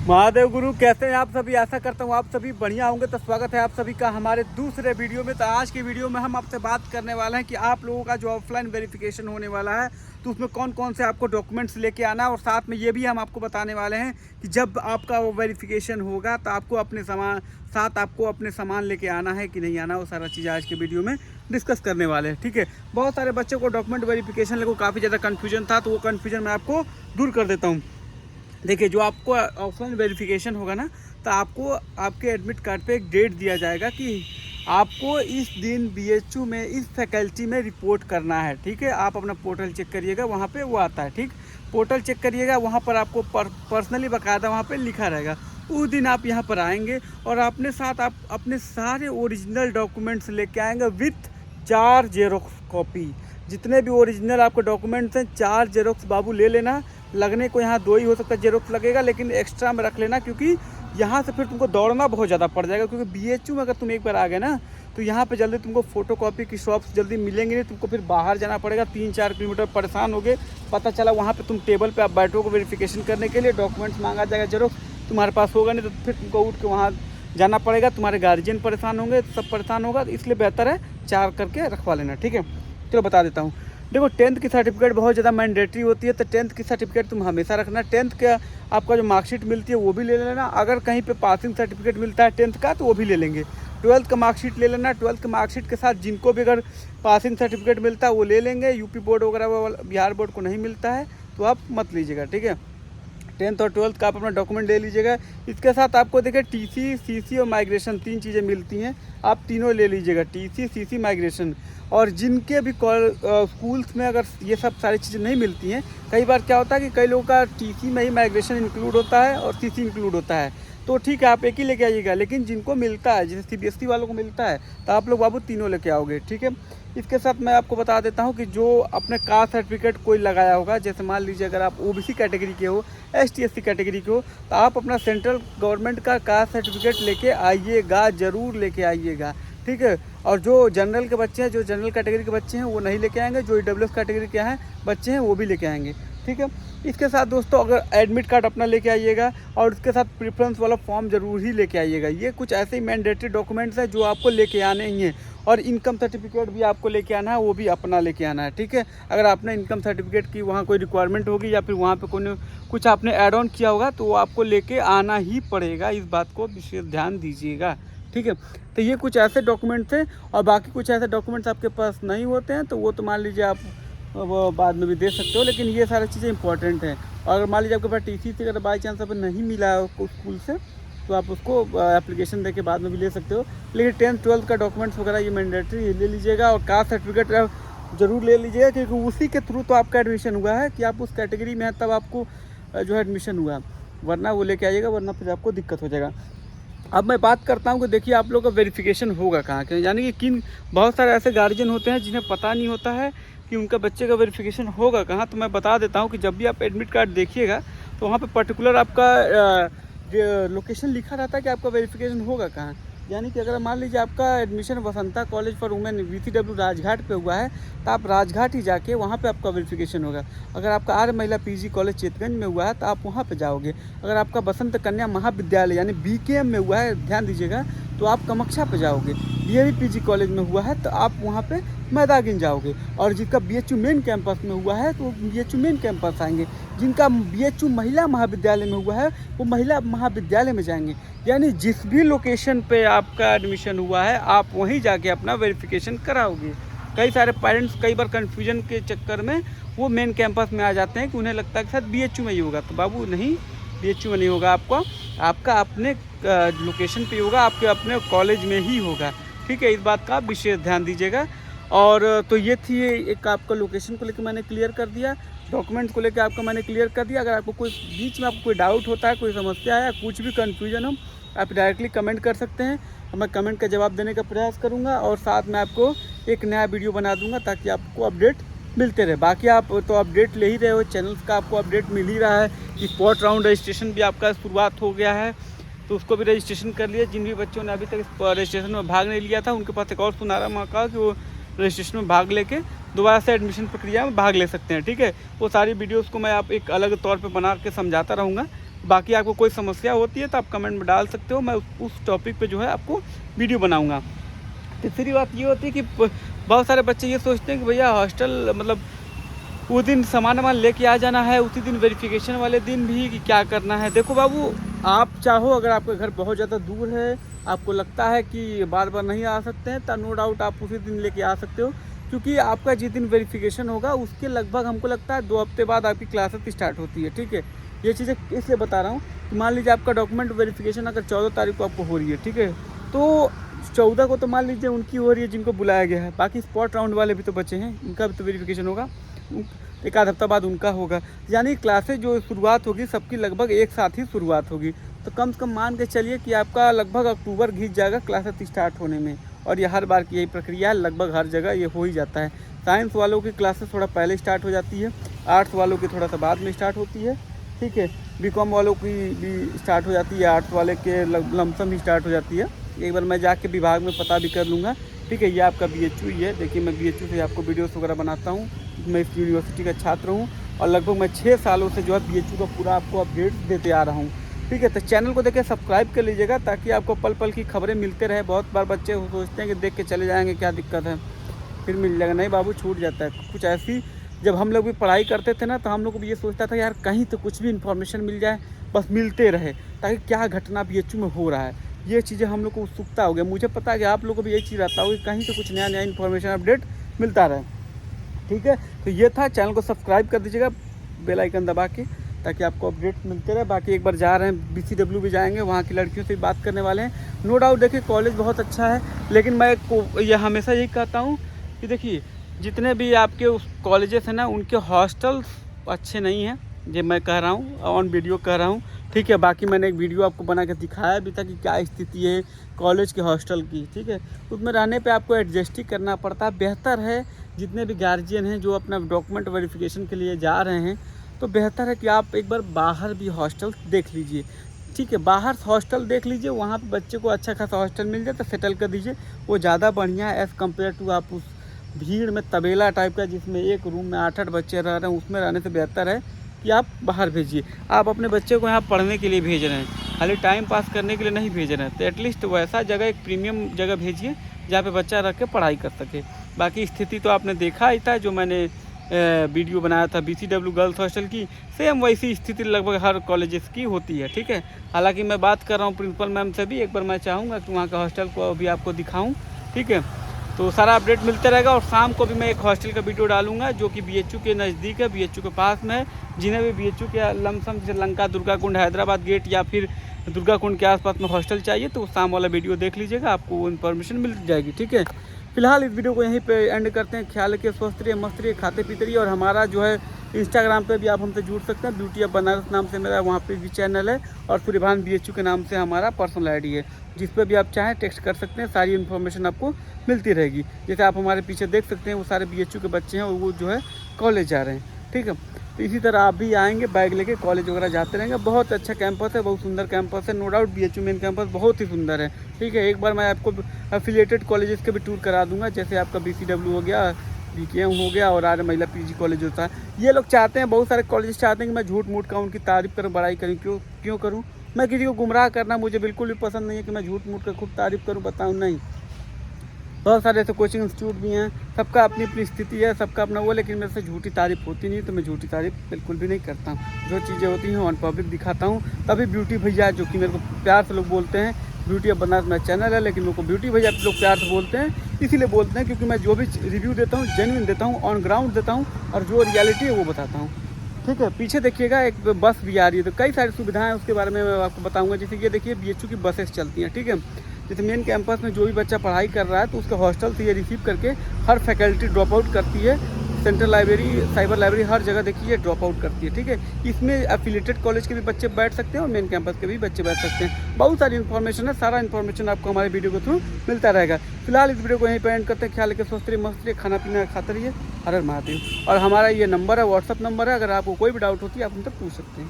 महादेव गुरु, कैसे हैं आप सभी। आशा करता हूँ आप सभी बढ़िया होंगे। तो स्वागत है आप सभी का हमारे दूसरे वीडियो में। तो आज की वीडियो में हम आपसे बात करने वाले हैं कि आप लोगों का जो ऑफलाइन वेरिफिकेशन होने वाला है तो उसमें कौन कौन से आपको डॉक्यूमेंट्स लेके आना है, और साथ में ये भी हम आपको बताने वाले हैं कि जब आपका वो वेरिफिकेशन होगा तो आपको अपने सामान लेके आना है कि नहीं आना। वो सारा चीज़ आज की वीडियो में डिस्कस करने वाले हैं, ठीक है। बहुत सारे बच्चों को डॉक्यूमेंट वेरिफिकेशन लेकर काफ़ी ज़्यादा कन्फ्यूजन था, तो वो कन्फ्यूजन मैं आपको दूर कर देता हूँ। देखिए, जो आपको ऑफलाइन वेरिफिकेशन होगा ना, तो आपको आपके एडमिट कार्ड पे एक डेट दिया जाएगा कि आपको इस दिन बीएचयू में इस फैकल्टी में रिपोर्ट करना है, ठीक है। आप अपना पोर्टल चेक करिएगा, वहाँ पे वो आता है, ठीक। पोर्टल चेक करिएगा, वहाँ पर आपको पर्सनली बाकायदा वहाँ पे लिखा रहेगा। उस दिन आप यहाँ पर आएंगे और अपने साथ आप अपने सारे ओरिजिनल डॉक्यूमेंट्स लेके आएंगे विथ 4 जेरोक्स कॉपी। जितने भी ओरिजिनल आपके डॉक्यूमेंट्स हैं 4 जेरोक्स बाबू ले लेना। लगने को यहाँ 2 ही हो सकता है जेरोक्स लगेगा, लेकिन एक्स्ट्रा में रख लेना, क्योंकि यहाँ से फिर तुमको दौड़ना बहुत ज़्यादा पड़ जाएगा। क्योंकि बीएचयू में अगर तुम एक बार आ गए ना, तो यहाँ पे जल्दी तुमको फोटोकॉपी की शॉप्स जल्दी मिलेंगी नहीं। तुमको फिर बाहर जाना पड़ेगा, 3-4 किलोमीटर परेशान होगे। पता चला वहाँ पे तुम टेबल पे आप बैठोगे वेरिफिकेशन करने के लिए, डॉक्यूमेंट्स मांगा जाएगा जेरोक्स, तुम्हारे पास होगा नहीं, तो फिर तुमको उठ के वहाँ जाना पड़ेगा। तुम्हारे गार्जियन परेशान होंगे, सब परेशान होगा। इसलिए बेहतर है 4 करके रखवा लेना, ठीक है। चलो बता देता हूँ। देखो, 10th की सर्टिफिकेट बहुत ज़्यादा मैंडेटरी होती है, तो 10th की सर्टिफिकेट तुम हमेशा रखना। 10th का आपका जो मार्कशीट मिलती है वो भी ले लेना। अगर कहीं पे पासिंग सर्टिफिकेट मिलता है 10th का तो वो भी ले लेंगे। 12th का मार्कशीट ले लेना। 12th के मार्कशीट के साथ जिनको भी अगर पासिंग सर्टिफिकेट मिलता है वो ले लेंगे। यूपी बोर्ड वगैरह बिहार बोर्ड को नहीं मिलता है तो आप मत लीजिएगा, ठीक है। 10th और 12th का आप अपना डॉक्यूमेंट ले लीजिएगा। इसके साथ आपको देखिए टीसी, सीसी और माइग्रेशन 3 चीज़ें मिलती हैं, आप तीनों ले लीजिएगा, टीसी, सीसी, माइग्रेशन। और जिनके भी स्कूल्स में अगर ये सब सारी चीज़ें नहीं मिलती हैं, कई बार क्या होता है कि कई लोगों का टीसी में ही माइग्रेशन इंक्लूड होता है और सीसी इंक्लूड होता है, तो ठीक है आप एक ही लेके आइएगा। लेकिन जिनको मिलता है, जैसे सीबीएसई वालों को मिलता है, तो आप लोग बाबू तीनों लेके आओगे, ठीक है। इसके साथ मैं आपको बता देता हूँ कि जो अपने कास्ट सर्टिफिकेट कोई लगाया होगा, जैसे मान लीजिए अगर आप ओबीसी कैटेगरी के हो, एसटी एससी कैटेगरी के हो, तो आप अपना सेंट्रल गवर्नमेंट का कास्ट सर्टिफिकेट लेके आइएगा, ज़रूर लेके आइएगा, ठीक है। और जो जनरल के बच्चे हैं, जो जनरल कैटेगरी के बच्चे हैं वो नहीं लेके आएंगे, जो ईडब्ल्यूएस कैटेगरी के हैं बच्चे हैं वो भी लेके आएंगे, ठीक है। इसके साथ दोस्तों अगर एडमिट कार्ड अपना लेके आइएगा, और उसके साथ प्रेफरेंस वाला फॉर्म जरूर ही लेके आइएगा। ये कुछ ऐसे ही मैंडेटरी डॉक्यूमेंट्स हैं जो आपको लेके आने ही हैं। और इनकम सर्टिफिकेट भी आपको लेके आना है, वो भी अपना लेके आना है, ठीक है। अगर आपने इनकम सर्टिफिकेट की वहाँ कोई रिक्वायरमेंट होगी या फिर वहाँ पे कोई कुछ आपने ऐड ऑन किया होगा तो वो आपको लेके आना ही पड़ेगा। इस बात को विशेष ध्यान दीजिएगा, ठीक है। तो ये कुछ ऐसे डॉक्यूमेंट्स हैं, और बाकी कुछ ऐसे डॉक्यूमेंट्स आपके पास नहीं होते हैं तो वो तो मान लीजिए आप वो बाद में भी दे सकते हो, लेकिन ये सारी चीज़ें इंपॉर्टेंट हैं। और अगर मान लीजिए आपके पास टीसी से अगर बाई चांस अब नहीं मिला है स्कूल से, तो आप उसको एप्लीकेशन दे के बाद में भी ले सकते हो। लेकिन 10th 12th का डॉक्यूमेंट्स वगैरह ये मैंडेटरी ले लीजिएगा। और कास्ट सर्टिफिकेट ज़रूर ले लीजिएगा, क्योंकि उसी के थ्रू तो आपका एडमिशन हुआ है कि आप उस कैटेगरी में हैं, तब आपको जो है एडमिशन हुआ। वरना वो लेके आइएगा, वरना फिर आपको दिक्कत हो जाएगा। अब मैं बात करता हूँ कि देखिए आप लोग का वेरिफिकेशन होगा कहाँ के, यानी कि बहुत सारे ऐसे गार्जियन होते हैं जिन्हें पता नहीं होता है कि उनका बच्चे का वेरिफिकेशन होगा कहाँ। तो मैं बता देता हूँ कि जब भी आप एडमिट कार्ड देखिएगा तो वहाँ पे पर्टिकुलर आपका लोकेशन लिखा रहता है कि आपका वेरिफिकेशन होगा कहाँ। यानी कि अगर मान लीजिए आपका admission Vasanta college for women VCW Rajghat पे हुआ है, तो आप राजघाट ही जाके वहाँ पे आपका वेरिफिकेशन होगा। अगर आपका आर्य महिला PG कॉलेज चेतगंज में हुआ है तो आप वहाँ पे जाओगे। अगर आपका बसंत कन्या महाविद्यालय यानी BKM में हुआ है, ध्यान दीजिएगा, तो आप कामाख्या पे जाओगे। DAV PG कॉलेज में हुआ है तो आप वहाँ पे मैदागिन जाओगे। और जिसका BHU मेन कैंपस में हुआ है तो वो BHU मेन कैंपस आएंगे। जिनका BHU महिला महाविद्यालय में हुआ है वो महिला महाविद्यालय में जाएंगे। यानी जिस भी लोकेशन पे आपका एडमिशन हुआ है आप वहीं जाके अपना वेरिफिकेशन कराओगे। कई सारे पेरेंट्स कई बार कन्फ्यूजन के चक्कर में वो मेन कैंपस में आ जाते हैं कि उन्हें लगता है कि शायद BHU में ही होगा। तो बाबू नहीं, BHU में नहीं होगा, आपका अपने लोकेशन पे होगा, आपके अपने कॉलेज में ही होगा, ठीक है। इस बात का आप विशेष ध्यान दीजिएगा। और तो ये थी एक आपका लोकेशन को लेकर मैंने क्लियर कर दिया, डॉक्यूमेंट्स को लेकर आपका मैंने क्लियर कर दिया। अगर आपको कोई बीच में आपको कोई डाउट होता है, कोई समस्या है, कुछ भी कन्फ्यूजन हो, आप डायरेक्टली कमेंट कर सकते हैं और मैं कमेंट का जवाब देने का प्रयास करूँगा। और साथ में आपको एक नया वीडियो बना दूँगा ताकि आपको अपडेट मिलते रहे। बाकी आप तो अपडेट ले ही रहे हो, चैनल्स का आपको अपडेट मिल ही रहा है कि स्पॉट राउंड रजिस्ट्रेशन भी आपका शुरुआत हो गया है, तो उसको भी रजिस्ट्रेशन कर लिए। जिन भी बच्चों ने अभी तक इस रजिस्ट्रेशन में भाग नहीं लिया था उनके पास एक और सुनहरा मौका कि वो रजिस्ट्रेशन में भाग लेके दोबारा से एडमिशन प्रक्रिया में भाग ले सकते हैं, ठीक है। वो सारी वीडियोस को मैं आप एक अलग तौर पे बना के समझाता रहूँगा बाकी आपको कोई समस्या होती है तो आप कमेंट में डाल सकते हो, मैं उस टॉपिक पे जो है आपको वीडियो बनाऊँगा। तीसरी बात ये होती है कि बहुत सारे बच्चे ये सोचते हैं कि भैया हॉस्टल मतलब उस दिन सामान वामान लेके आ जाना है, उसी दिन वेरिफिकेशन वाले दिन भी कि क्या करना है। देखो बाबू, आप चाहो अगर आपका घर बहुत ज़्यादा दूर है, आपको लगता है कि बार बार नहीं आ सकते हैं, तो नो डाउट आप उसी दिन लेके आ सकते हो, क्योंकि आपका जिस दिन वेरिफिकेशन होगा उसके लगभग हमको लगता है 2 हफ्ते बाद आपकी क्लासेस स्टार्ट होती है। ठीक है, ये चीज़ें इसलिए बता रहा हूँ कि मान लीजिए आपका डॉक्यूमेंट वेरिफिकेशन अगर 14 तारीख को आपको हो रही है, ठीक है, तो 14 को तो मान लीजिए उनकी हो रही है जिनको बुलाया गया है, बाकी स्पॉट राउंड वाले भी तो बचे हैं, उनका भी तो वेरिफिकेशन होगा, एक आध हफ्ता बाद उनका होगा। यानी क्लासेस जो शुरुआत होगी सबकी लगभग एक साथ ही शुरुआत होगी, तो कम से कम मान के चलिए कि आपका लगभग अक्टूबर घिस जाएगा क्लासेस स्टार्ट होने में। और ये हर बार की यही प्रक्रिया है, लगभग हर जगह ये हो ही जाता है। साइंस वालों की क्लासेस थोड़ा पहले स्टार्ट हो जाती है, आर्ट्स वालों की थोड़ा सा बाद में स्टार्ट होती है, ठीक है, बीकॉम वालों की भी स्टार्ट हो जाती है, आर्ट्स वाले के लमसम ही स्टार्ट हो जाती है। एक बार मैं जाके विभाग में पता भी कर लूँगा, ठीक है। ये आपका BHU ही है, देखिए मैं BHU से आपको वीडियोस वगैरह बनाता हूँ, मैं इस यूनिवर्सिटी का छात्र हूँ और लगभग मैं 6 सालों से जो है BHU का पूरा आपको अपडेट देते आ रहा हूँ, ठीक है। तो चैनल को देखिए सब्सक्राइब कर लीजिएगा ताकि आपको पल पल की खबरें मिलते रहे। बहुत बार बच्चे सोचते हैं कि देख के चले जाएंगे, क्या दिक्कत है, फिर मिल जाएगा, नहीं बाबू छूट जाता है। कुछ ऐसी जब हम लोग भी पढ़ाई करते थे ना, तो हम लोग को भी ये सोचता था यार कहीं तो कुछ भी इन्फॉर्मेशन मिल जाए, बस मिलते रहे, ताकि क्या घटना BHU में हो रहा है, ये चीज़ें हम लोग को उत्सुकता हो गया। मुझे पता है कि आप लोगों को भी यही चीज़ रहता होगी, कहीं तो कुछ नया नया इन्फॉर्मेशन अपडेट मिलता रहे, ठीक है। तो ये था, चैनल को सब्सक्राइब कर दीजिएगा बेल आइकन दबा के, ताकि आपको अपडेट मिलते रहे। बाकी एक बार जा रहे हैं BCW भी जाएंगे, वहाँ की लड़कियों से भी बात करने वाले हैं। नो डाउट देखिए कॉलेज बहुत अच्छा है, लेकिन मैं ये हमेशा यही कहता हूँ कि देखिए जितने भी आपके उस कॉलेजेस हैं ना, उनके हॉस्टल्स अच्छे नहीं हैं, ये मैं कह रहा हूँ, ऑन वीडियो कह रहा हूँ, ठीक है। बाकी मैंने एक वीडियो आपको बना के दिखाया भी था कि क्या स्थिति है कॉलेज के हॉस्टल की, ठीक है। उसमें रहने पे आपको एडजस्ट ही करना पड़ता है। बेहतर है जितने भी गार्जियन हैं जो अपना डॉक्यूमेंट वेरिफिकेशन के लिए जा रहे हैं, तो बेहतर है कि आप एक बार बाहर भी हॉस्टल देख लीजिए, ठीक है। बाहर हॉस्टल देख लीजिए, वहाँ पे बच्चे को अच्छा खासा हॉस्टल मिल जाए तो सेटल कर दीजिए, वो ज़्यादा बढ़िया है एज़ कम्पेयर टू आप उस भीड़ में तबेला टाइप का जिसमें एक रूम में 8-8 बच्चे रह रहे हैं, उसमें रहने से बेहतर है कि आप बाहर भेजिए। आप अपने बच्चे को यहाँ पढ़ने के लिए भेज रहे हैं, खाली टाइम पास करने के लिए नहीं भेज रहे हैं, तो एटलीस्ट वैसा जगह, एक प्रीमियम जगह भेजिए जहाँ पे बच्चा रख के पढ़ाई कर सके। बाकी स्थिति तो आपने देखा ही था, जो मैंने वीडियो बनाया था BCW गर्ल्स हॉस्टल की, सेम वैसी स्थिति लगभग हर कॉलेजेस की होती है, ठीक है। हालांकि मैं बात कर रहा हूँ प्रिंसिपल मैम से भी, एक बार मैं चाहूँगा कि वहाँ का हॉस्टल को भी आपको दिखाऊँ, ठीक है। तो सारा अपडेट मिलता रहेगा। और शाम को भी मैं एक हॉस्टल का वीडियो डालूंगा जो कि BHU के नज़दीक है, BHU के पास में है। जिन्हें भी BHU के लमसम से लंका, दुर्गा कुंड, हैदराबाद गेट या फिर दुर्गा कुंड के आसपास में हॉस्टल चाहिए, तो शाम वाला वीडियो देख लीजिएगा, आपको वो इन्फॉर्मेशन मिल जाएगी, ठीक है। फिलहाल इस वीडियो को यहीं पे एंड करते हैं। ख्याल रखिए, स्वस्थ रहिए, मस्त रहिए, खाते पीते रहिए। और हमारा जो है इंस्टाग्राम पे भी आप हमसे जुड़ सकते हैं, ब्यूटी ऑफ बनारस नाम से मेरा वहाँ पे भी चैनल है, और सूर्यभान BHU के नाम से हमारा पर्सनल ID है, जिस पर भी आप चाहें टेक्स्ट कर सकते हैं, सारी इन्फॉर्मेशन आपको मिलती रहेगी। जैसे आप हमारे पीछे देख सकते हैं, वो सारे BHU के बच्चे हैं और वो जो है कॉलेज जा रहे हैं, ठीक है। तो इसी तरह आप भी आएंगे बैग लेके, कॉलेज वगैरह जाते रहेंगे। बहुत अच्छा कैंपस है, बहुत सुंदर कैंपस है, no doubt BHU main campus बहुत ही सुंदर है, ठीक है। एक बार मैं आपको एफिलिएटेड कॉलेजेस के भी टूर करा दूंगा, जैसे आपका BCW हो गया, BKM हो गया, और आर्य महिला PG कॉलेज होता है। ये लोग चाहते हैं, बहुत सारे कॉलेज चाहते हैं कि मैं झूठ मूठ का उनकी तारीफ़ करूँ, बड़ाई करूँ, क्यों करूँ? मैं किसी को गुमराह करना मुझे बिल्कुल भी पसंद नहीं है कि मैं झूठ मूठ का खूब तारीफ़ करूँ, बताऊँ, नहीं। बहुत सारे ऐसे कोचिंग इंस्टीट्यूट भी हैं, सबका अपनी अपनी स्थिति है, सबका अपना वो, लेकिन मेरे से झूठी तारीफ़ होती नहीं, तो मैं झूठी तारीफ़ बिल्कुल भी नहीं करता हूँ। जो चीज़ें होती हैं ऑन पब्लिक दिखाता हूँ। तभी ब्यूटी भैया, जो कि मेरे को प्यार से लोग बोलते हैं, ब्यूटी ऑफ बनारस मेरा चैनल है, लेकिन मेरे को ब्यूटी भैया लोग प्यार से बोलते हैं, इसीलिए बोलते हैं क्योंकि मैं जो भी रिव्यू देता हूँ जेन्युइन देता हूँ, ऑन ग्राउंड देता हूँ, और जो रियलिटी है वो बताता हूँ, ठीक है। पीछे देखिएगा एक बस भी आ रही है, तो कई सारी सुविधाएं हैं, उसके बारे में मैं आपको बताऊंगा। जैसे ये देखिए BHU की बसेस चलती हैं, ठीक है। जैसे मेन कैंपस में जो भी बच्चा पढ़ाई कर रहा है, तो उसके हॉस्टल से ये रिसीव करके हर फैकल्टी ड्रॉप आउट करती है, सेंट्रल लाइब्रेरी, साइबर लाइब्रेरी, हर जगह देखिए ड्रॉप आउट करती है, ठीक है। इसमें एफिलिएटेड कॉलेज के भी बच्चे बैठ सकते हैं और मेन कैंपस के भी बच्चे बैठ सकते हैं। बहुत सारी इन्फॉर्मेशन है, सारा इन्फॉर्मेशन आपको हमारे वीडियो के थ्रू मिलता रहेगा। फिलहाल इस वीडियो को यहीं पर एंड करते हैं। ख्याल रखिए, स्वस्थ रहिए, मस्त रहिए, खाना पीना खाते रहिए। हर हर महादेव। और हमारा ये नंबर है, व्हाट्सअप नंबर है, अगर आपको कोई भी डाउट होती है आप उन तक पूछ सकते हैं।